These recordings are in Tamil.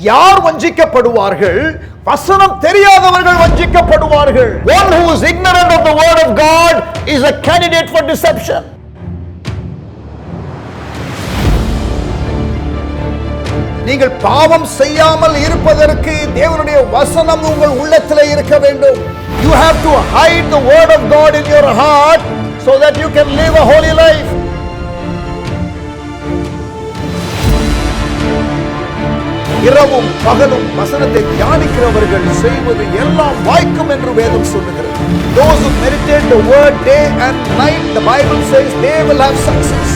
யார் வஞ்சிக்கப்படுவார்கள்? வசனம் தெரியாதவர்கள் வஞ்சிக்கப்படுவார்கள். One who is ignorant of the word of God is a candidate for deception. நீங்கள் பாவம் செய்யாமல் இருப்பதற்கு தேவனுடைய வசனம் உங்கள் உள்ளத்திலே இருக்க வேண்டும். You have to hide the word of God in your heart so that you can live a holy life. இரவும் பகலும் வசனத்தை தியானிக்கிறவர்கள் செய்வது எல்லாம் வாய்க்கும் என்று வேதம் சொல்லுகிறது. Those who meditate the word day and night, the Bible says they will have success.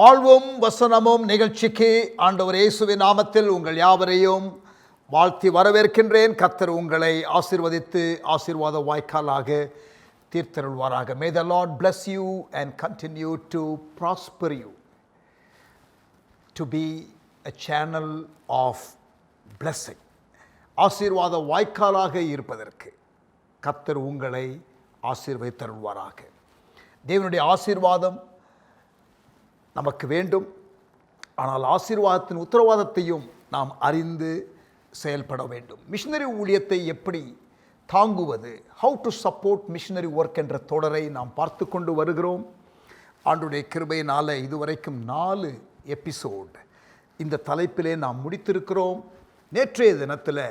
வாழ்வும் வசனமும் நிகழ்ச்சிக்கு ஆண்டவர் இயேசுவின் நாமத்தில் உங்கள் யாவரையும் வாழ்த்தி வரவேற்கின்றேன். கர்த்தர் உங்களை ஆசீர்வதித்து ஆசீர்வாத வாய்க்காலாக தீர்த்தருள்வாராக. May the Lord bless you and continue to prosper you to be a channel of blessing. ஆசீர்வாத வாய்க்காலாக இருப்பதற்கு கர்த்தர் உங்களை ஆசீர்வதித்தருள்வாராக. தேவனுடைய ஆசீர்வாதம் நமக்கு வேண்டும். ஆனால் ஆசீர்வாதத்தின் உத்தரவாதத்தையும் நாம் அறிந்து செயல்பட வேண்டும். மிஷனரி ஊழியத்தை எப்படி தாங்குவது, how to support missionary work என்ற தொடரை நாம் பார்த்து கொண்டு வருகிறோம். ஆண்டுடைய கிருபையினால் இதுவரைக்கும் 4 எபிசோட் இந்த தலைப்பிலே நாம் முடித்திருக்கிறோம். நேற்றைய தினத்தில்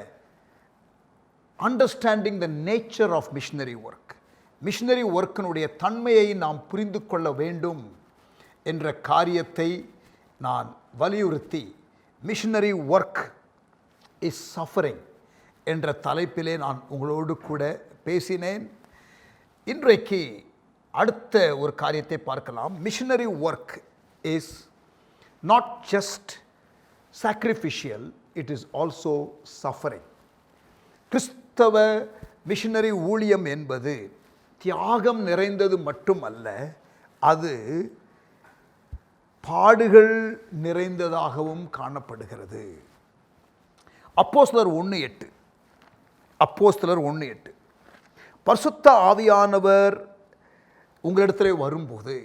understanding the nature of missionary work, missionary ஒர்க்கினுடைய தன்மையை நாம் புரிந்து கொள்ள வேண்டும் என்ற காரியத்தை நான் வலியுறுத்தி மிஷனரி ஒர்க் இஸ் சஃபரிங் என்ற தலைப்பிலே நான் உங்களோடு கூட பேசினேன். இன்றைக்கு அடுத்த ஒரு காரியத்தை பார்க்கலாம். Missionary work is not just sacrificial, it is also suffering. கிறிஸ்தவ மிஷனரி ஊழியம் என்பது தியாகம் நிறைந்தது மட்டுமல்ல, அது பாடுகள் நிறைந்ததாகவும் காணப்படுகிறது. அப்போஸ்தலர் 1:8 பரிசுத்த ஆவியானவர் உங்களிடத்தில் வரும்போது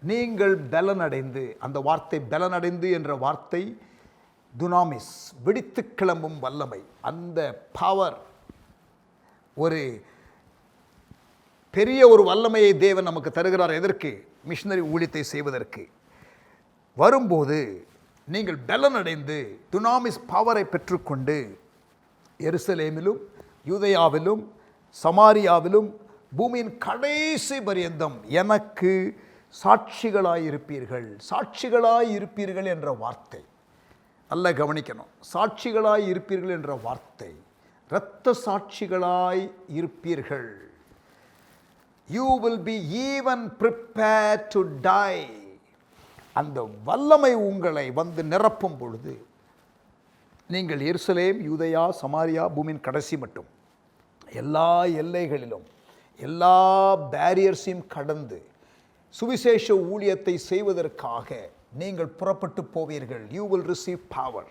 நீங்கள் பலனடைந்து, அந்த வார்த்தை பலனடைந்து என்ற வார்த்தை துனாமிஸ், வெடித்து கிளம்பும் வல்லமை, அந்த பவர், ஒரு பெரிய ஒரு வல்லமையை தேவன் நமக்கு தருகிறார். எதற்கு? மிஷனரி ஊழியத்தை செய்வதற்கு. வரும்போது நீங்கள் பலனடைந்து துனாமிஸ் பவரை பெற்றுக்கொண்டு எருசலேமிலும் யூதேயாவிலும் சமாரியாவிலும் பூமியின் கடைசி பரியந்தம் எனக்கு சாட்சிகளாயிருப்பீர்கள். சாட்சிகளாயிருப்பீர்கள் என்ற வார்த்தை நல்ல கவனிக்கணும். சாட்சிகளாய் இருப்பீர்கள் என்ற வார்த்தை, இரத்த சாட்சிகளாய் இருப்பீர்கள். You will be even prepared to die. அந்த வல்லமை உங்களை வந்து நிரப்பும் பொழுது நீங்கள் எருசலேம், யூதேயா, சமாரியா, பூமியின் கடைசி மட்டும் எல்லா எல்லைகளிலும் எல்லா பேரியர்ஸையும் கடந்து சுவிசேஷ ஊழியத்தை செய்வதற்காக நீங்கள் புறப்பட்டு போவீர்கள். You will receive power.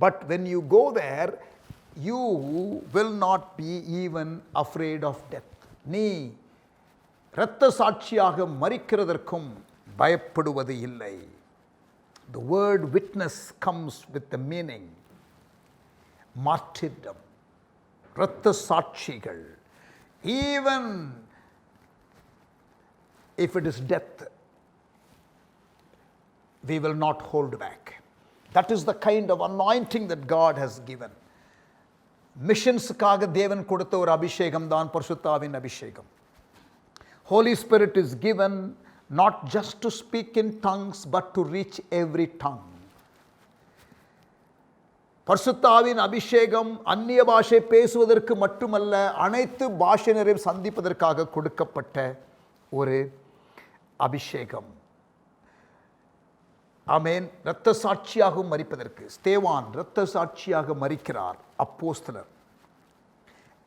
But when you go there, you will not be even afraid of death. நீ இரத்த சாட்சியாக மரிக்கிறதற்கும் பயப்படுவது இல்லை. The word witness comes with the meaning martyrdom, இரத்த சாட்சிகள். Even if it is death, we will not hold back. That is the kind of anointing that God has given. மிஷன்ஸுக்காக தேவன் கொடுத்த ஒரு அபிஷேகம் தான் பரிசுத்த ஆவியின் அபிஷேகம். Holy Spirit is given not just to speak in tongues but to reach every tongue. பரிசுத்த ஆவியின் அபிஷேகம் அந்நிய பாஷை பேசுவதற்கு மட்டுமல்ல, அனைத்து பாஷையினரையும் சந்திப்பதற்காக கொடுக்கப்பட்ட ஒரு அபிஷேகம். ஆமென். இரத்த சாட்சியாக மரிப்பதற்கு ஸ்தேவான் இரத்த சாட்சியாக மரிக்கிறார். அப்போஸ்தலர்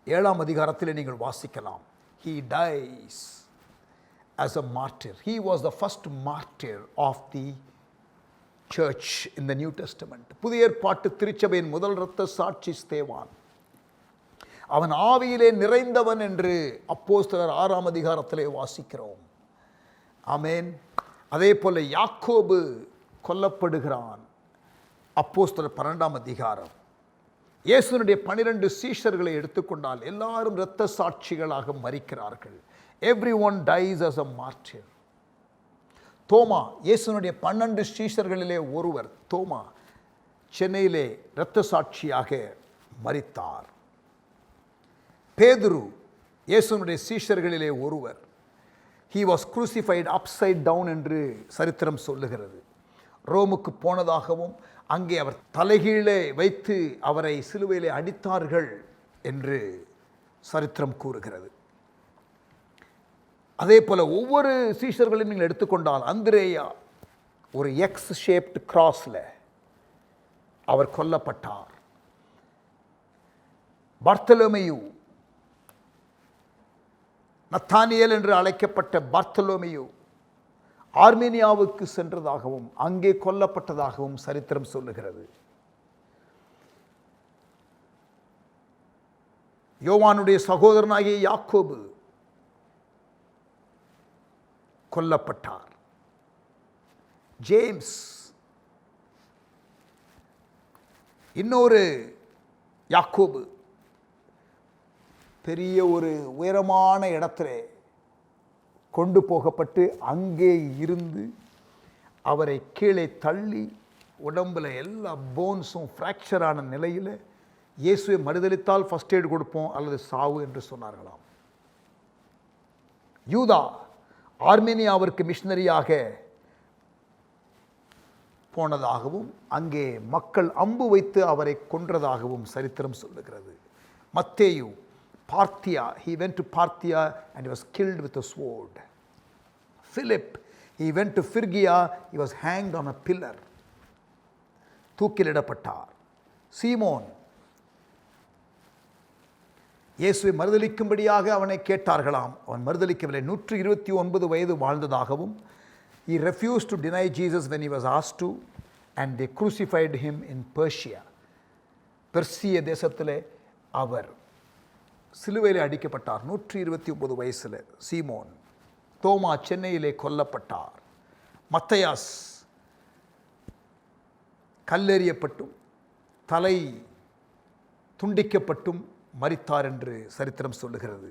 7ஆம் அதிகாரத்தில் நீங்கள் வாசிக்கலாம். He dies as a martyr. He was the first martyr of the church in the New Testament. புதிய ஏற்பாட்டு திருச்சபையின் முதல் இரத்த சாட்சி ஸ்தேவான். அவன் ஆவியிலே நிறைந்தவன் என்று அப்போஸ்தலர் 6ஆம் அதிகாரத்திலே வாசிக்கிறோம். ஆமென். அதே போல யாக்கோபு கொல்லப்படுகிறான். அப்போஸ்தலர் 12ஆம் அதிகாரம். இயேசுனுடைய 12 சீஷர்களை எடுத்துக்கொண்டால் எல்லாரும் இரத்த சாட்சிகளாக மரிக்கிறார்கள். Everyone dies as a martyr. தோமா, இயேசுனுடைய 12 சீஷர்களிலே ஒருவர் தோமா, சென்னையிலே இரத்த சாட்சியாக மரித்தார். பேதுரு, இயேசுனுடைய சீஷர்களிலே ஒருவர். He was crucified upside down என்று சரித்திரம் சொல்லுகிறது. ரோமுக்கு போனதாகவும் அங்கே அவர் தலைகீழே வைத்து அவரை சிலுவையிலே அடித்தார்கள் என்று சரித்திரம் கூறுகிறது. அதே போல ஒவ்வொரு சீஷர்களையும் நீங்கள் எடுத்துக்கொண்டால் அந்திரேயா ஒரு எக்ஸ் ஷேப்டு கிராஸில் அவர் கொல்லப்பட்டார். பர்த்தலோமேயு, நத்தானியேல் என்று அழைக்கப்பட்ட பர்த்தலோமேயு ஆர்மேனியாவுக்கு சென்றதாகவும் அங்கே கொல்லப்பட்டதாகவும் சரித்திரம் சொல்லுகிறது. யோவானுடைய சகோதரனாகிய யாக்கோபு கொல்லப்பட்டார். ஜேம்ஸ், இன்னொரு யாக்கோபு பெரிய ஒரு உயரமான இடத்துல கொண்டு போகப்பட்டு அங்கே இருந்து அவரை கீழே தள்ளி உடம்பில் எல்லா போன்ஸும் ஃப்ராக்சர் ஆன நிலையில் இயேசுவை மறுதலித்தால் ஃபர்ஸ்ட் எய்டு கொடுப்போம் அல்லது சாவு என்று சொன்னார்களாம். யூதா ஆர்மேனியாவிற்கு மிஷனரியாக போனதாகவும் அங்கே மக்கள் அம்பு வைத்து அவரை கொன்றதாகவும் சரித்திரம் சொல்லுகிறது. மத்தேயு Parthia, he went to Parthia and he was killed with a sword. Philip, he went to Phrygia, he was hanged on a pillar. தூக்கிலிடப்பட்டார். சீமோன், இயேசுவை மறுதலிக்கும்படியாக அவனை கேட்டார்களாம். அவன் மறுதலிக்கவில்லை. 129 வயது வாழ்ந்ததாகவும் he refused to deny Jesus when he was asked to, and they crucified him in Persia. Persia தேசத்திலே அவர் சிலுவையிலே அடிக்கப்பட்டார். 129 வயசில் சீமோன். தோமா சென்னையிலே கொல்லப்பட்டார். மத்தயாஸ் கல்லெறியப்பட்டும் தலை துண்டிக்கப்பட்டும் மரித்தார் என்று சரித்திரம் சொல்லுகிறது.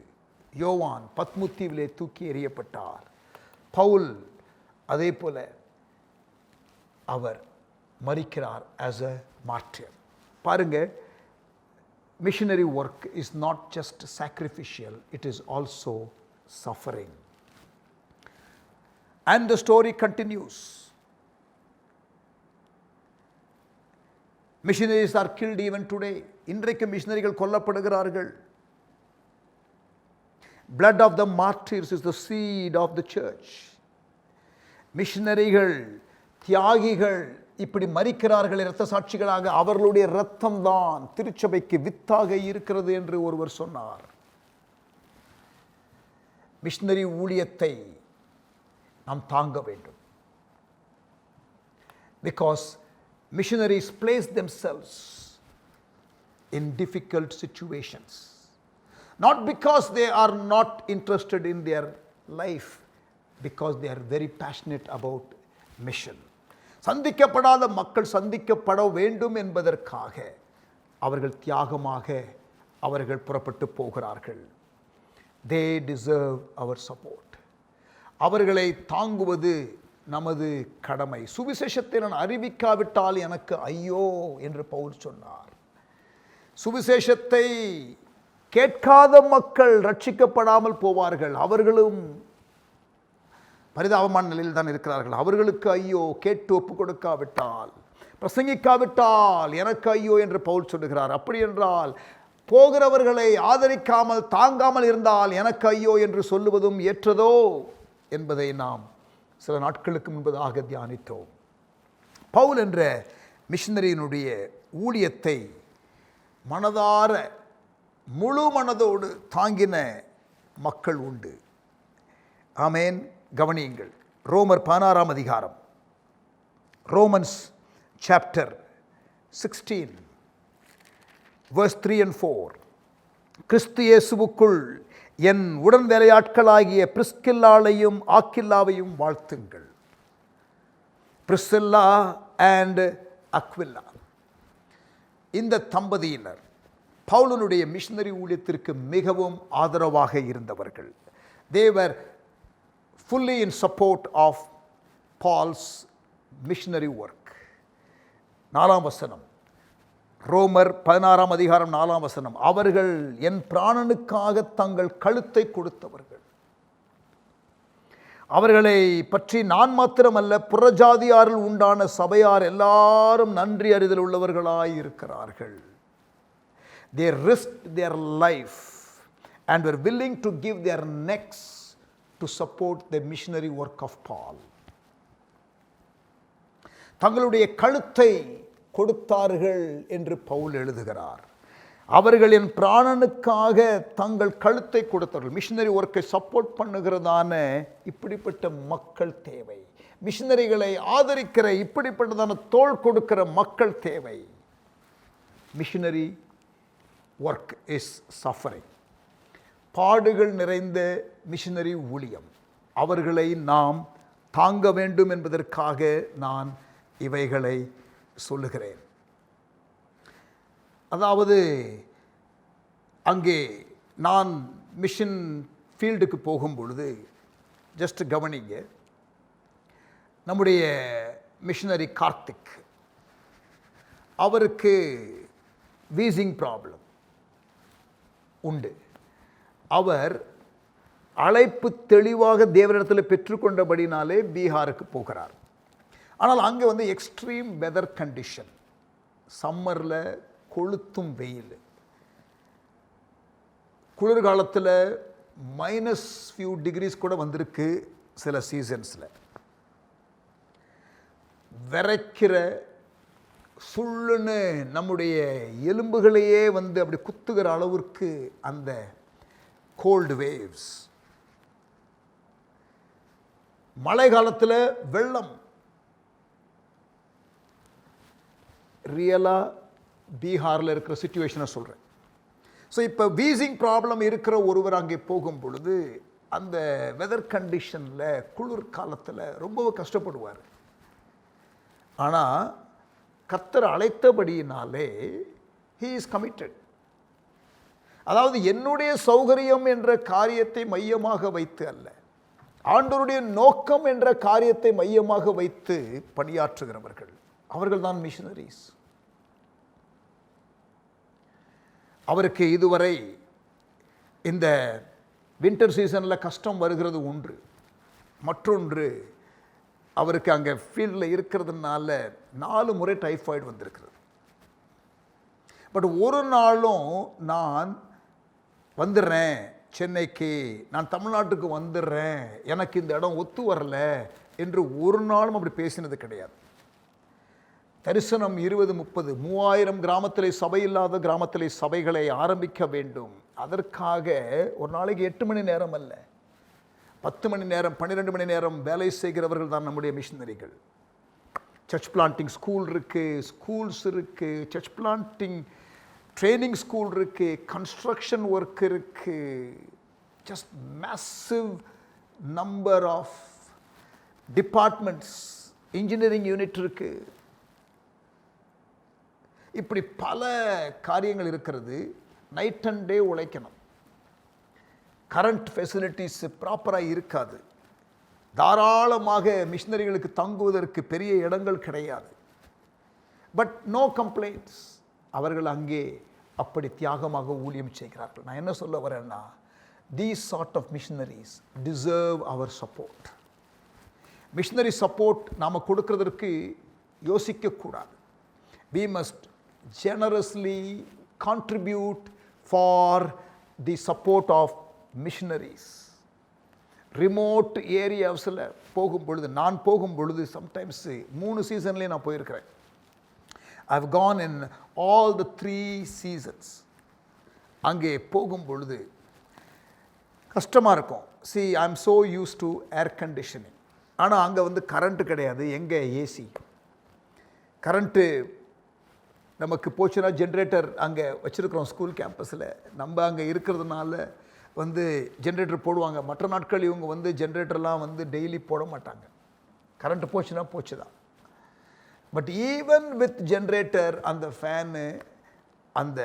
யோவான் பத்முத்தீவிலே தூக்கி எறியப்பட்டார். பவுல் அதே போல அவர் மரிக்கிறார் as a martyr. பாருங்க, missionary work is not just sacrificial, it is also suffering. And the story continues. Missionaries are killed even today. இன்றைக்கு மிஷனரிகள் கொல்லப்படுகிறார்கள். Blood of the martyrs is the seed of the church. மிஷனரிகள், தியாகிகள் இப்படி மரிக்கிறார்கள் இரத்த சாட்சிகளாக. அவர்களுடைய இரத்தம் தான் திருச்சபைக்கு வித்தாக இருக்கிறது என்று ஒருவர் சொன்னார். மிஷனரி ஊழியத்தை நாம் தாங்க வேண்டும். Because missionaries place themselves in difficult situations. Not because they are not interested in their life, because they are very passionate about mission. சந்திக்கப்படாத மக்கள் சந்திக்கப்பட வேண்டும் என்பதற்காக அவர்கள் தியாகமாக அவர்கள் புறப்பட்டு போகிறார்கள். They deserve our support. அவர்களை தாங்குவது நமது கடமை. சுவிசேஷத்தை நான் அறிவிக்காவிட்டால் எனக்கு ஐயோ என்று பவுல் சொன்னார். சுவிசேஷத்தை கேட்காத மக்கள் ரட்சிக்கப்படாமல் போவார்கள். அவர்களும் பரிதாபமான நிலையில் தான் இருக்கிறார்கள். அவர்களுக்கு ஐயோ, கேட்டு ஒப்பு கொடுக்காவிட்டால், பிரசங்கிக்காவிட்டால் எனக்கு ஐயோ என்று பவுல் சொல்லுகிறார். அப்படி என்றால் போகிறவர்களை ஆதரிக்காமல் தாங்காமல் இருந்தால் எனக்கு ஐயோ என்று சொல்லுவதும் ஏற்றதோ என்பதை நாம் சில நாட்களுக்கு முன்பதாக தியானித்தோம். பவுல் என்ற மிஷனரியினுடைய ஊழியத்தை மனதார முழு மனதோடு தாங்கின மக்கள் உண்டு. ஆமேன். கவனியுங்கள், ரோமர் 16ஆம் அதிகாரம், ரோமன்ஸ் சாப்டர் 16 verse 3 and 4. கிறிஸ்து இயேசுவுக்குள் என் உடன் வேலையாட்களாகிய பிரிஸ்கில்லாளையும் ஆக்கில்லாவையும் வாழ்த்துங்கள். பிரிஸ்கில்லா அண்ட் அக்வில்லா, இந்த தம்பதியினர் பவுலனுடைய மிஷனரி ஊழியத்திற்கு மிகவும் ஆதரவாக இருந்தவர்கள். They were fully in support of Paul's missionary work. 4ஆம் வசனம், ரோமர் 16ஆம் அதிகாரம் 4ஆம் வசனம், அவர்கள் என் பிராணனுக்காக தங்கள் கழுத்தை கொடுத்தவர்கள். அவர்களை பற்றி நான் மாத்திரமல்ல, புறஜாதியாரில் உண்டான சபையார் எல்லாரும் நன்றி அறிதல் உள்ளவர்களாய் இருக்கிறார்கள். They risked their life and were willing to give their necks to support the missionary work of Paul. தங்களுடைய கழுத்தை கொடுத்தார்கள் என்று பவுல் எழுதுகிறார். அவர்கள் என் பிராணனுக்காக தங்கள் கழுத்தை கொடுத்தார்கள். மிஷனரி ஒர்க்கை சப்போர்ட் பண்ணுகிறதான இப்படிப்பட்ட மக்கள் தேவை. மிஷனரிகளை ஆதரிக்கிற இப்படிப்பட்டதான தோள் கொடுக்கிற மக்கள் தேவை. Missionary work is suffering. பாடுகள் நிறைந்த மிஷனரி ஊழியம், அவர்களை நாம் தாங்க வேண்டும் என்பதற்காக நான் இவைகளை சொல்லுகிறேன். அதாவது அங்கே நான் மிஷன் ஃபீல்டுக்கு போகும் பொழுது, ஜஸ்ட் கவனிங்க, நம்முடைய மிஷனரி கார்த்திக், அவருக்கு வீசிங் ப்ராப்ளம் உண்டு. அவர் அழைப்பு தெளிவாக தேவனிடத்தில் பெற்றுக்கொண்டபடினாலே பீகாருக்கு போகிறார். ஆனால் அங்கே வந்து எக்ஸ்ட்ரீம் வெதர் கண்டிஷன், சம்மரில் கொளுத்தும் வெயில், குளிர்காலத்தில் மைனஸ் ஃபியூ டிகிரிஸ் கூட வந்திருக்கு சில சீசன்ஸில். விரைக்கிற சுள்ளுன்னு நம்முடைய எலும்புகளையே வந்து அப்படி குத்துகிற அளவிற்கு அந்த கோல்டு வேவ்ஸ். மழை காலத்தில் வெள்ளம். ரியலாக பீகாரில் இருக்கிற சிச்சுவேஷனை சொல்கிறேன். ஸோ இப்போ வீசிங் ப்ராப்ளம் இருக்கிற ஒருவர் அங்கே போகும் பொழுது அந்த வெதர் கண்டிஷனில் குளிர் காலத்தில் ரொம்ப கஷ்டப்படுவார். ஆனால் கர்த்தர் அழைத்தபடியினாலே he is committed. அதாவது என்னுடைய சௌகரியம் என்ற காரியத்தை மையமாக வைத்து அல்ல, ஆண்டவருடைய நோக்கம் என்ற காரியத்தை மையமாக வைத்து பணியாற்றுகிறவர்கள் அவர்கள்தான் மிஷனரிஸ். அவருக்கு இதுவரை இந்த வின்டர் சீசனில் கஷ்டம் வருகிறது ஒன்று, மற்றொன்று அவருக்கு அங்கே ஃபீல்டில் இருக்கிறதுனால 4 முறை டைஃபாய்டு வந்திருக்கிறது. பட் ஒரு நாளும் நான் வந்துடுறேன் சென்னைக்கு, நான் தமிழ்நாட்டுக்கு வந்துடுறேன், எனக்கு இந்த இடம் ஒத்து வரல என்று ஒரு நாளும் அப்படி பேசினது கிடையாது. தரிசனம் 20-30 3000 கிராமத்திலே சபை இல்லாத கிராமத்திலே சபைகளை ஆரம்பிக்க வேண்டும். அதற்காக ஒரு நாளைக்கு 8 மணி நேரம் அல்ல, 10 மணி நேரம் 12 மணி நேரம் வேலை செய்கிறவர்கள் தான் நம்முடைய மிஷனரிகள். சர்ச் பிளான்டிங் ஸ்கூல் இருக்குது, ஸ்கூல்ஸ் இருக்குது, சர்ச் பிளான்டிங் ட்ரைனிங் ஸ்கூல் இருக்குது, கன்ஸ்ட்ரக்ஷன் ஒர்க் இருக்குது, just massive number of departments, engineering unit இருக்குது. இப்படி பல காரியங்கள் இருக்கிறது. நைட் அண்ட் டே உழைக்கணும். கரண்ட் ஃபெசிலிட்டிஸ் ப்ராப்பராக இருக்காது. தாராளமாக மிஷனரிகளுக்கு தங்குவதற்கு பெரிய இடங்கள் கிடையாது. But no complaints. அவர்கள் அங்கே அப்படி தியாகமாக ஊழியம் செய்கிறார்கள். நான் என்ன சொல்ல வரேன்னா, these sort of missionaries deserve our support. Missionary support நாம் கொடுக்கறதற்கு யோசிக்கக்கூடாது. we must generously contribute for the support of missionaries. Remote ஏரியாஸில் போகும் பொழுது, நான் போகும் பொழுது சம்டைம்ஸ் 3 சீசன்லேயே நான் போயிருக்கிறேன். I have gone in all the 3 seasons. அங்கே போகும் பொழுது கஷ்டமாக இருக்கும். see I am so used to air conditioning. ஆனால் அங்கே வந்து கரண்ட்டு கிடையாது. எங்கே ஏசி? கரண்ட்டு நமக்கு போச்சுன்னா ஜென்ரேட்டர் அங்கே வச்சுருக்கிறோம் ஸ்கூல் கேம்பஸில். நம்ம அங்கே இருக்கிறதுனால வந்து ஜென்ரேட்டர் போடுவாங்க. மற்ற நாட்கள் இவங்க வந்து ஜென்ரேட்டர்லாம் வந்து டெய்லி போட மாட்டாங்க. கரண்ட் போச்சுன்னா போச்சு தான். பட் ஈவன் வித் ஜென்ரேட்டர் அந்த ஃபேனு அந்த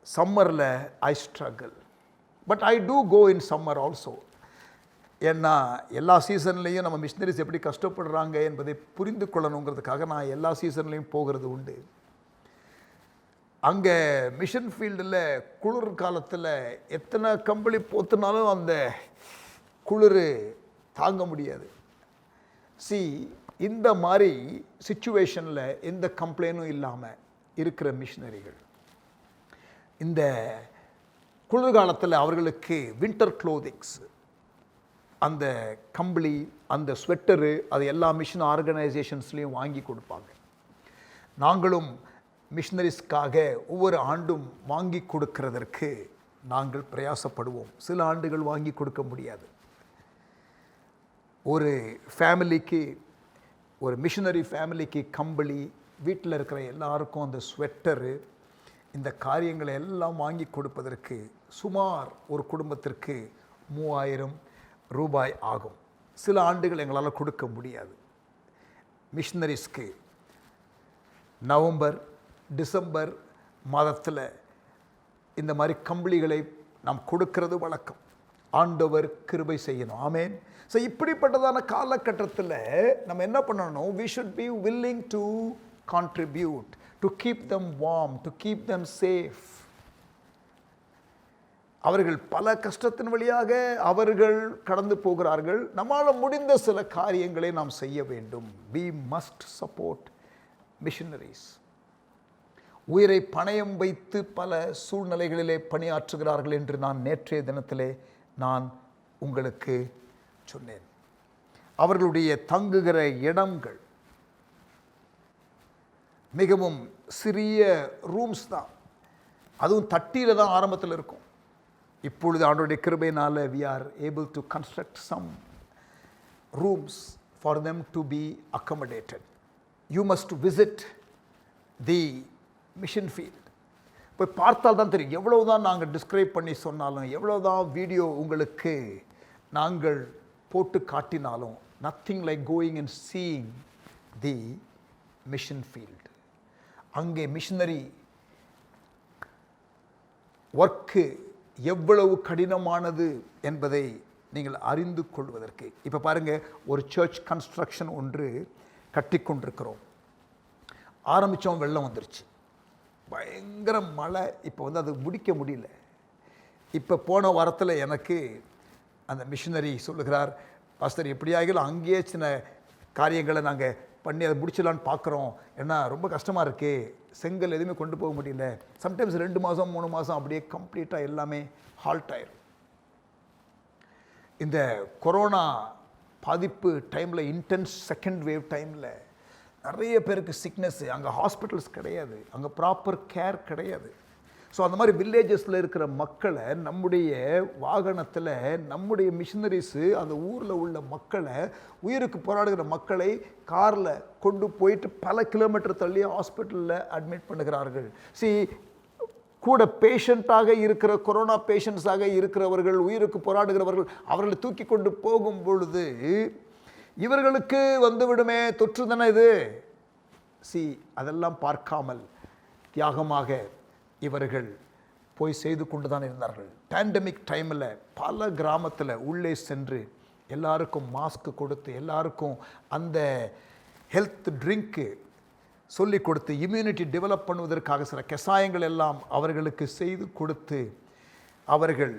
சம்மரில் I struggle. But I do go in summer also. ஏன்னா எல்லா சீசன்லேயும் நம்ம மிஷினரிஸ் எப்படி கஷ்டப்படுறாங்க என்பதை புரிந்து கொள்ளணுங்கிறதுக்காக நான் எல்லா சீசன்லேயும் போகிறது உண்டு. அங்கே மிஷன் ஃபீல்டில் குளிர் காலத்தில் எத்தனை கம்பளி போத்துனாலும் அந்த குளிர் தாங்க முடியாது. இந்த மாதிரி சிச்சுவேஷனில் எந்த கம்ப்ளைண்ட்டும் இல்லாமல் இருக்கிற மிஷினரிகள் இந்த குளிர்காலத்தில் அவர்களுக்கு வின்டர் க்ளோதிங்ஸ், அந்த கம்பளி, அந்த ஸ்வெட்டரு, அது எல்லா மிஷன் ஆர்கனைசேஷன்ஸ்லேயும் வாங்கி கொடுப்பாங்க. நாங்களும் மிஷனரிஸ்க்காக ஒவ்வொரு ஆண்டும் வாங்கி கொடுக்கிறதற்கு நாங்கள் பிரயாசப்படுவோம். சில ஆண்டுகள் வாங்கி கொடுக்க முடியாது. ஒரு ஃபேமிலிக்கு, ஒரு மிஷனரி ஃபேமிலிக்கு கம்பளி, வீட்டில் இருக்கிற எல்லாருக்கும் அந்த ஸ்வெட்டரு, இந்த காரியங்களை எல்லாம் வாங்கி கொடுப்பதற்கு சுமார் ஒரு குடும்பத்திற்கு 3000 ரூபாய் ஆகும். சில ஆண்டுகள் எங்களால் கொடுக்க முடியாது. மிஷனரிஸ்க்கு நவம்பர் டிசம்பர் மாதத்தில் இந்த மாதிரி கம்பளிகளை நாம் கொடுக்கிறது வழக்கம். ஆண்டவர் கிருபை செய்யணும். ஆமேன். ஸோ இப்படிப்பட்டதான காலகட்டத்தில் நம்ம என்ன பண்ணணும்? we should be willing to contribute, to keep them warm, to keep them safe. அவர்கள் பல கஷ்டத்தின் வழியாக அவர்கள் கடந்து போகிறார்கள். நம்மால் முடிந்த சில காரியங்களை நாம் செய்ய வேண்டும். we must support missionaries. உயிரை பணயம் வைத்து பல சூழ்நிலைகளிலே பணியாற்றுகிறார்கள் என்று நான் நேற்றைய தினத்திலே நான் உங்களுக்கு சொன்னேன். அவர்களுடைய தங்குகிற இடங்கள் மிகவும் சிறிய ரூம்ஸ் தான். அதுவும் தட்டியில் தான் ஆரம்பத்தில் இருக்கும். இப்பொழுது ஆண்டவருடைய கிருபையினால we are able to construct some rooms for them to be accommodated. You must visit the mission field. போய் பார்த்தால் தான் தெரியும். எவ்வளவுதான் நாங்கள் டிஸ்கிரைப் பண்ணி சொன்னாலும், எவ்வளவுதான் வீடியோ உங்களுக்கு நாங்கள் போட்டு காட்டினாலும், nothing like going and seeing the mission field. அங்கே மிஷனரி ஒர்க்கு எவ்வளவு கடினமானது என்பதை நீங்கள் அறிந்து கொள்வதற்கு. இப்போ பாருங்கள், ஒரு சர்ச் கன்ஸ்ட்ரக்ஷன் ஒன்று கட்டி கொண்டிருக்கிறோம். ஆரம்பித்தோம், வெள்ளம் வந்துருச்சு, பயங்கர மழை. இப்போ வந்து அது முடிக்க முடியல. இப்போ போன வாரத்தில் எனக்கு அந்த மிஷனரி சொல்லுகிறார், பாஸ்டர் எப்படியாகிலும் அங்கேயே சின்ன காரியங்களை நாங்கள் பண்ணி அதை முடிச்சிடலான்னு பார்க்குறோம். ஏன்னா ரொம்ப கஷ்டமாக இருக்குது, செங்கல் எதுவுமே கொண்டு போக முடியல. சம்டைம்ஸ் 2 மாதம் 3 மாதம் அப்படியே கம்ப்ளீட்டாக எல்லாமே ஹால்ட் ஆயிரும். இந்த கொரோனா பாதிப்பு டைமில், இன்டென்ஸ் செகண்ட் வேவ் டைமில் நிறைய பேருக்கு சிக்னஸ்ஸு. அங்கே ஹாஸ்பிட்டல்ஸ் கிடையாது, அங்கே ப்ராப்பர் கேர் கிடையாது. ஸோ அந்த மாதிரி வில்லேஜஸில் இருக்கிற மக்களை நம்முடைய வாகனத்தில், நம்முடைய மிஷனரிஸு அந்த ஊரில் உள்ள மக்களை, உயிருக்கு போராடுகிற மக்களை காரில் கொண்டு போயிட்டு பல கிலோமீட்டர் தள்ளி ஹாஸ்பிட்டலில் அட்மிட் பண்ணுகிறார்கள். கூட பேஷண்ட்டாக இருக்கிற, கொரோனா பேஷண்ட்ஸாக இருக்கிறவர்கள், உயிருக்கு போராடுகிறவர்கள், அவர்களை தூக்கி கொண்டு போகும் பொழுது இவர்களுக்கு வந்துவிடுமே தொற்று தானே இது. அதெல்லாம் பார்க்காமல் தியாகமாக இவர்கள் போய் செய்து கொண்டு தான் இருந்தார்கள். பேண்டமிக் டைமில் பல கிராமத்தில் உள்ளே சென்று எல்லாருக்கும் மாஸ்க் கொடுத்து, எல்லாருக்கும் அந்த ஹெல்த் ட்ரிங்க்கு சொல்லி கொடுத்து, இம்யூனிட்டி டெவலப் பண்ணுவதற்காக சில கஷாயங்கள் எல்லாம் அவர்களுக்கு செய்து கொடுத்து, அவர்கள்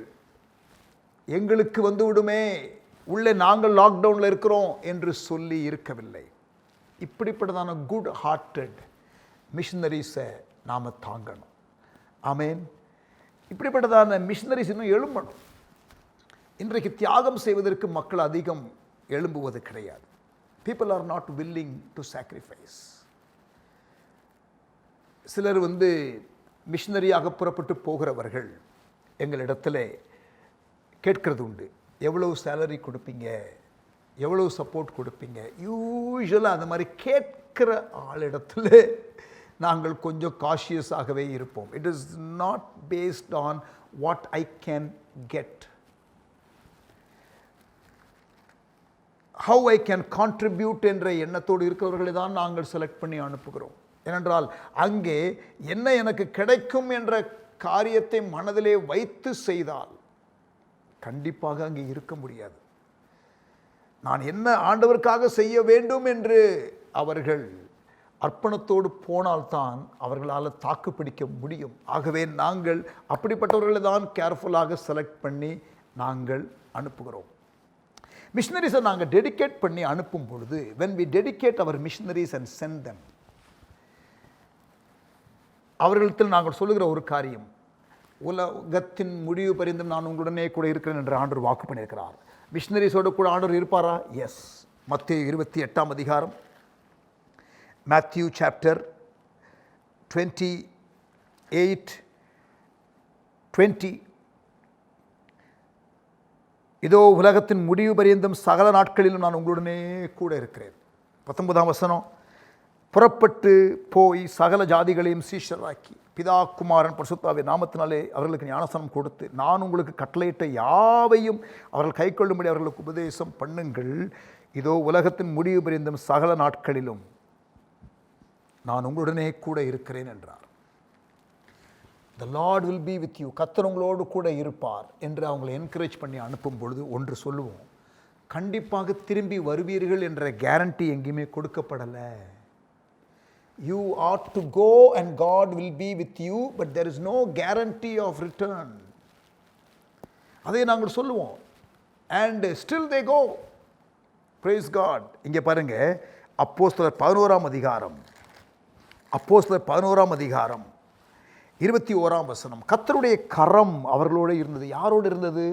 எங்களுக்கு வந்து விடுமே, உள்ளே நாங்கள் லாக்டவுனில் இருக்கிறோம் என்று சொல்லி இருக்கவில்லை. இப்படிப்பட்டதான குட் ஹார்ட்டட் மிஷனரிஸை நாம் தாங்கணும். ஆமேன். இப்படிப்பட்டதான மிஷனரிஸ் இன்னும் எழும்பணும். இன்றைக்கு தியாகம் செய்வதற்கு மக்கள் அதிகம் எழும்புவது கிடையாது. People are not willing to sacrifice. சிலர் வந்து மிஷனரியாக புறப்பட்டு போகிறவர்கள் எங்களிடத்தில் கேட்கறது உண்டு, எவ்வளவு சேலரி கொடுப்பீங்க, எவ்வளவு சப்போர்ட் கொடுப்பீங்க. யூஸ்வலாக அந்த மாதிரி கேட்கிற ஆளிடத்தில் நாங்கள் கொஞ்சம் காஷியஸாகவே இருப்போம். It is not based on what I can get, how I can contribute என்ற எண்ணத்தோடு இருக்கிறவர்களை தான் நாங்கள் செலக்ட் பண்ணி அனுப்புகிறோம். ஏனென்றால் அங்கே என்ன எனக்கு கிடைக்கும் என்ற காரியத்தை மனதிலே வைத்து செய்தால் கண்டிப்பாக அங்கே இருக்க முடியாது. நான் என்ன ஆண்டவருக்காக செய்ய வேண்டும் என்று அவர்கள் அர்ப்பணத்தோடு போனால்தான் அவர்களால் தாக்கு பிடிக்க முடியும். ஆகவே நாங்கள் அப்படிப்பட்டவர்களை தான் கேர்ஃபுல்லாக செலக்ட் பண்ணி நாங்கள் அனுப்புகிறோம். மிஷனரிஸை நாங்கள் டெடிகேட் பண்ணி அனுப்பும் பொழுது, when we dedicate our missionaries and send them, அவர்களிடத்தில் நாங்கள் சொல்லுகிற ஒரு காரியம், உலகத்தின் முடிவு பரிந்தும் நான் உங்களுடனே கூட இருக்கிறேன் என்று ஆண்டவர் வாக்கு பண்ணியிருக்கிறார். மிஷனரிஸோடு கூட ஆண்டவர் இருப்பாரா? எஸ். மத்தேயு 28ஆம் அதிகாரம், Matthew chapter 28:20, இதோ உலகத்தின் முடிவு பரியந்தம் சகல நாட்களிலும் நான் உங்களுடனே கூட இருக்கிறேன். 19ஆம் வசனம், புறப்பட்டு போய் சகல ஜாதிகளையும் சீஷராக்கி பிதா குமாரன் பரிசுத்தாவின் நாமத்தினாலே அவர்களுக்கு ஞானஸ்நானம் கொடுத்து நான் உங்களுக்கு கட்டளையிட்ட யாவையும் அவர்கள் கைக்கொள்ளும்படி அவர்களுக்கு உபதேசம் பண்ணுங்கள். இதோ உலகத்தின் முடிவு பரியந்தம் சகல நாட்களிலும் நான் உங்களுடனே கூட இருக்கிறேன் என்றார். The Lord will be with you. கர்த்தர் உங்களோடு கூட இருப்பார் என்று அவங்களை என்கரேஜ் பண்ணி அனுப்பும் பொழுது ஒன்று சொல்லுவோம், கண்டிப்பாக திரும்பி வருவீர்கள் என்ற கேரண்டி எங்கேயுமே கொடுக்கப்படலை. You ought to go and God will be with you, but there is no guarantee of return. அதை நாங்கள் சொல்லுவோம். And still they go. Praise God. இங்கே பாருங்க, அப்போஸ்தலர் 11ஆம் அதிகாரம், அப்போஸ்தலர் 11ஆம் அதிகாரம் 21ஆம் வசனம், கர்த்தருடைய கரம் அவர்களோடு இருந்தது. யாரோடு இருந்தது?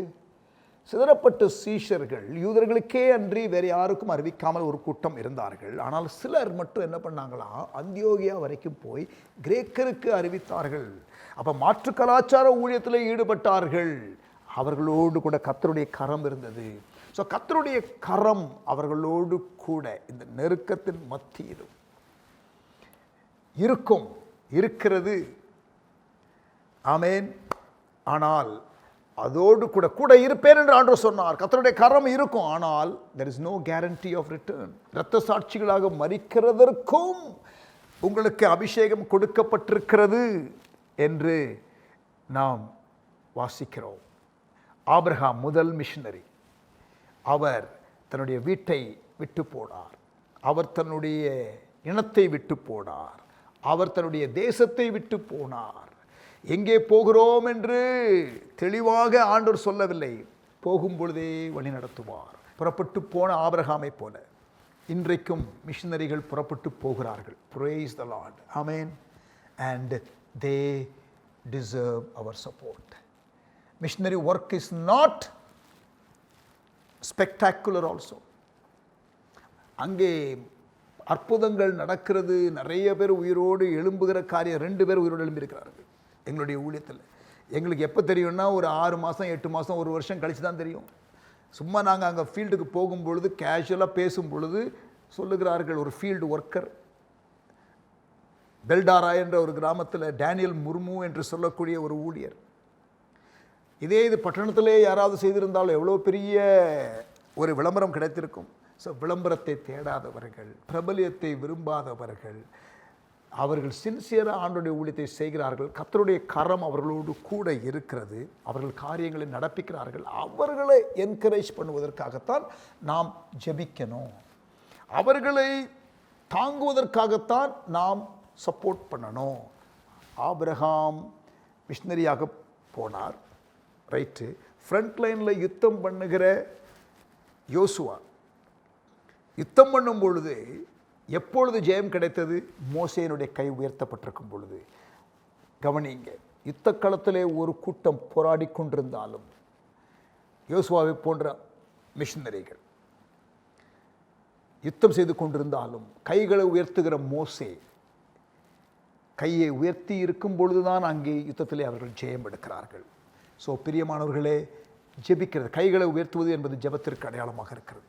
சிதறப்பட்ட சீஷர்கள், யூதர்களுக்கே அன்றி வேறு யாருக்கும் அறிவிக்காமல் ஒரு கூட்டம் இருந்தார்கள். ஆனால் சிலர் மட்டும் என்ன பண்ணாங்களா, அந்தியோகியா வரைக்கும் போய் கிரேக்கருக்கு அறிவித்தார்கள். அப்போ மாற்று கலாச்சார ஊழியத்தில் ஈடுபட்டார்கள். அவர்களோடு கூட கர்த்தருடைய கரம் இருந்தது. ஸோ கர்த்தருடைய கரம் அவர்களோடு கூட இந்த நெருக்கத்தின் மத்தியிலும் இருக்கிறது. ஆமேன். ஆனால் அதோடு கூட கூட இருப்பேன் என்று ஆண்டவர் சொன்னார். கர்த்தருடைய கரம் இருக்கும், ஆனால் there is no guarantee of return. இரத்த சாட்சிகளாக மரிக்கிறதற்கும் உங்களுக்கு அபிஷேகம் கொடுக்கப்பட்டிருக்கிறது என்று நாம் வாசிக்கிறோம். ஆபிரகாம் முதல் மிஷனரி. அவர் தன்னுடைய வீட்டை விட்டு போனார், அவர் தன்னுடைய இனத்தை விட்டு போனார், அவர் தன்னுடைய தேசத்தை விட்டு போனார். எங்கே போகிறோம் என்று தெளிவாக ஆண்டவர் சொல்லவில்லை, போகும் பொழுதே வழி நடத்துவார். புறப்பட்டு போன ஆபிரகாமை போல இன்றைக்கும் மிஷனரிகள் புறப்பட்டு போகிறார்கள். Praise the Lord. Amen. And they deserve our support. Missionary work is not spectacular also. அங்கே அற்புதங்கள் நடக்கிறது, நிறைய பேர் உயிரோடு எழும்புகிற காரியம். 2 பேர் உயிரோடு எழும்பியிருக்கிறார்கள் எங்களுடைய ஊழியத்தில். எங்களுக்கு எப்போ தெரியும்னா ஒரு 6 மாதம் 8 மாதம் 1 வருஷம் கழித்து தான் தெரியும். சும்மா நாங்கள் அங்கே ஃபீல்டுக்கு போகும் பொழுது கேஷுவலாக பேசும் பொழுது சொல்லுகிறார்கள், ஒரு ஃபீல்டு ஒர்க்கர் பெல்டாரா என்ற ஒரு கிராமத்தில் டேனியல் முர்மு என்று சொல்லக்கூடிய ஒரு ஊழியர், இதே இது பட்டணத்திலே யாராவது செய்திருந்தாலும் எவ்வளோ பெரிய ஒரு விளம்பரம் கிடைத்திருக்கும். ஸோ விளம்பரத்தை தேடாதவர்கள், பிரபலியத்தை விரும்பாதவர்கள், அவர்கள் சின்சியராக ஆண்டோடைய ஊழியத்தை செய்கிறார்கள். கர்த்தருடைய கரம் அவர்களோடு கூட இருக்கிறது. அவர்கள் காரியங்களை நடப்பிக்கிறார்கள். அவர்களை என்கரேஜ் பண்ணுவதற்காகத்தான் நாம் ஜெபிக்கணும். அவர்களை தாங்குவதற்காகத்தான் நாம் சப்போர்ட் பண்ணணும். ஆபிரகாம் மிஷனரியாக போனார், ரைட்டு. ஃப்ரண்ட் லைனில் யுத்தம் பண்ணுகிற யோசுவா, யுத்தம் பண்ணும் பொழுது எப்பொழுது ஜெயம் கிடைத்தது? மோசேயினுடைய கை உயர்த்தப்பட்டிருக்கும் பொழுது. கவனிங்க, யுத்த களத்திலே ஒரு கூட்டம் போராடி கொண்டிருந்தாலும் யோசுவாவை போன்ற மிஷனரிகள் யுத்தம் செய்து கொண்டிருந்தாலும் கைகளை உயர்த்துகிற மோசே கையை உயர்த்தி இருக்கும் பொழுதுதான் அங்கே யுத்தத்திலே அவர்கள் ஜெயம் எடுக்கிறார்கள். ஸோ பிரியமானவர்களே, ஜெபிக்கிறது, கைகளை உயர்த்துவது என்பது ஜெபத்திற்கு அடையாளமாக இருக்கிறது.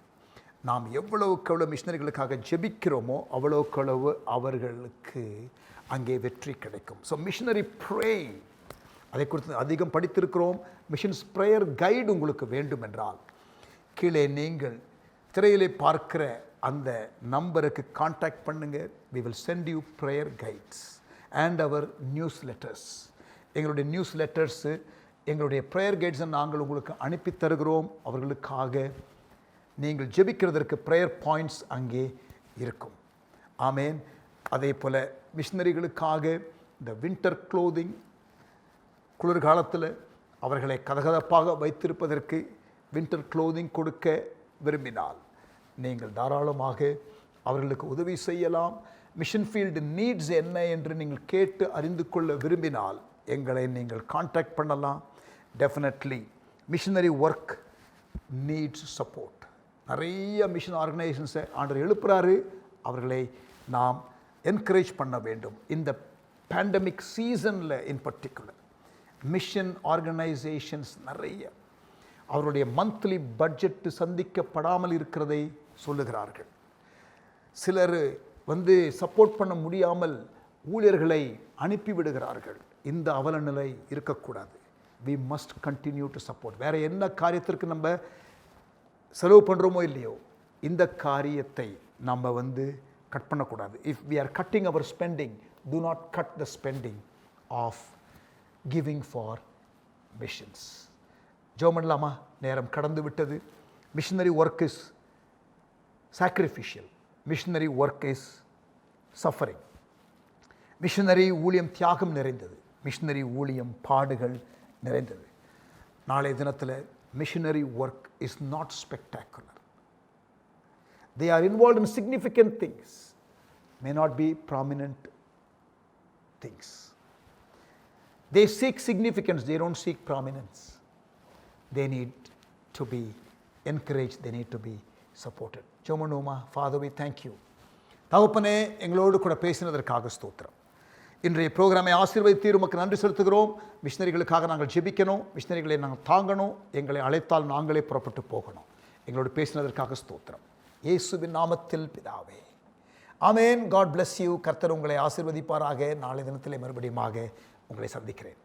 நாம் எவ்வளவுக்கு எவ்வளோ மிஷனரிகளுக்காக ஜெபிக்கிறோமோ அவ்வளவுக்கு அவர்களுக்கு அங்கே வெற்றி கிடைக்கும். So missionary pray. அதை குறித்து அதிகம் படித்திருக்கிறோம். மிஷன்ஸ் ப்ரேயர் கைடு உங்களுக்கு வேண்டும் என்றால் கீழே நீங்கள் திரையிலே பார்க்கிற அந்த நம்பருக்கு கான்டாக்ட் பண்ணுங்க. we will send you prayer guides and our newsletters. எங்களுடைய நியூஸ் லெட்டர்ஸு, எங்களுடைய ப்ரேயர் கைட்ஸை நாங்கள் உங்களுக்கு அனுப்பி தருகிறோம். அவர்களுக்காக நீங்கள் ஜெபிக்கிறதற்கு ப்ரேயர் பாயிண்ட்ஸ் அங்கே இருக்கும். ஆமேன். அதே போல் மிஷனரிகளுக்காக இந்த வின்டர் க்ளோதிங், குளிர்காலத்தில் அவர்களை கதகதப்பாக வைத்திருப்பதற்கு வின்டர் க்ளோதிங் கொடுக்க விரும்பினால் நீங்கள் தாராளமாக அவர்களுக்கு உதவி செய்யலாம். மிஷன் ஃபீல்டு நீட்ஸ் என்ன என்று நீங்கள் கேட்டு அறிந்து கொள்ள விரும்பினால் எங்களை நீங்கள் கான்டாக்ட் பண்ணலாம். Definitely missionary work needs support. நிறைய மிஷன் ஆர்கனைசேஷன்ஸை ஆண்டவர் எழுப்புறாரு. அவர்களை நாம் என்கரேஜ் பண்ண வேண்டும். இந்த பேண்டமிக் சீசனில் இன் பர்டிகுலர் மிஷன் ஆர்கனைசேஷன்ஸ் நிறைய அவருடைய மந்த்லி பட்ஜெட்டு சந்திக்கப்படாமல் இருக்கிறதை சொல்லுகிறார்கள். சிலர் சப்போர்ட் பண்ண முடியாமல் ஊழியர்களை அனுப்பிவிடுகிறார்கள். இந்த அவல நிலை இருக்கக்கூடாது. we must continue to support. வேறு என்ன காரியத்திற்கு நம்ம செலவு பண்ணுறோமோ இல்லையோ, இந்த காரியத்தை நம்ம கட் பண்ணக்கூடாது. if we are cutting our spending, do not cut the spending of giving for missions. ஜெபம் பண்ணலாமா? நேரம் கடந்து விட்டது. Missionary work is sacrificial. Missionary work is suffering. Missionary ஊழியம் தியாகம் நிறைந்தது. மிஷனரி ஊழியம் பாடுகள் நிறைந்தது. நாளைய தினத்தில் missionary work is not spectacular. they are involved in significant things, may not be prominent things. they seek significance, they don't seek prominence. they need to be encouraged, they need to be supported. ஜெபம். Father, we thank you. தகப்பனே, எங்களோடு கூட பேசினதற்காக ஸ்தோத்திரம். இன்றைய ப்ரோக்ராமை ஆசீர்வதித்தீர். உமக்கு நன்றி செலுத்துகிறோம். மிஷனரிகளுக்காக நாங்கள் ஜெபிக்கணும், மிஷனரிகளை நாங்கள் தாங்கணும், எங்களை அழைத்தால் நாங்களே புறப்பட்டு போகணும். எங்களோடு பேசினதற்காக ஸ்தோத்திரம். இயேசுவின் நாமத்தில் பிதாவே, ஆமேன். God bless you. கர்த்தர் உங்களை ஆசீர்வதிப்பாராக. நாளை தினத்திலே மறுபடியும் உங்களை சந்திக்கிறேன்.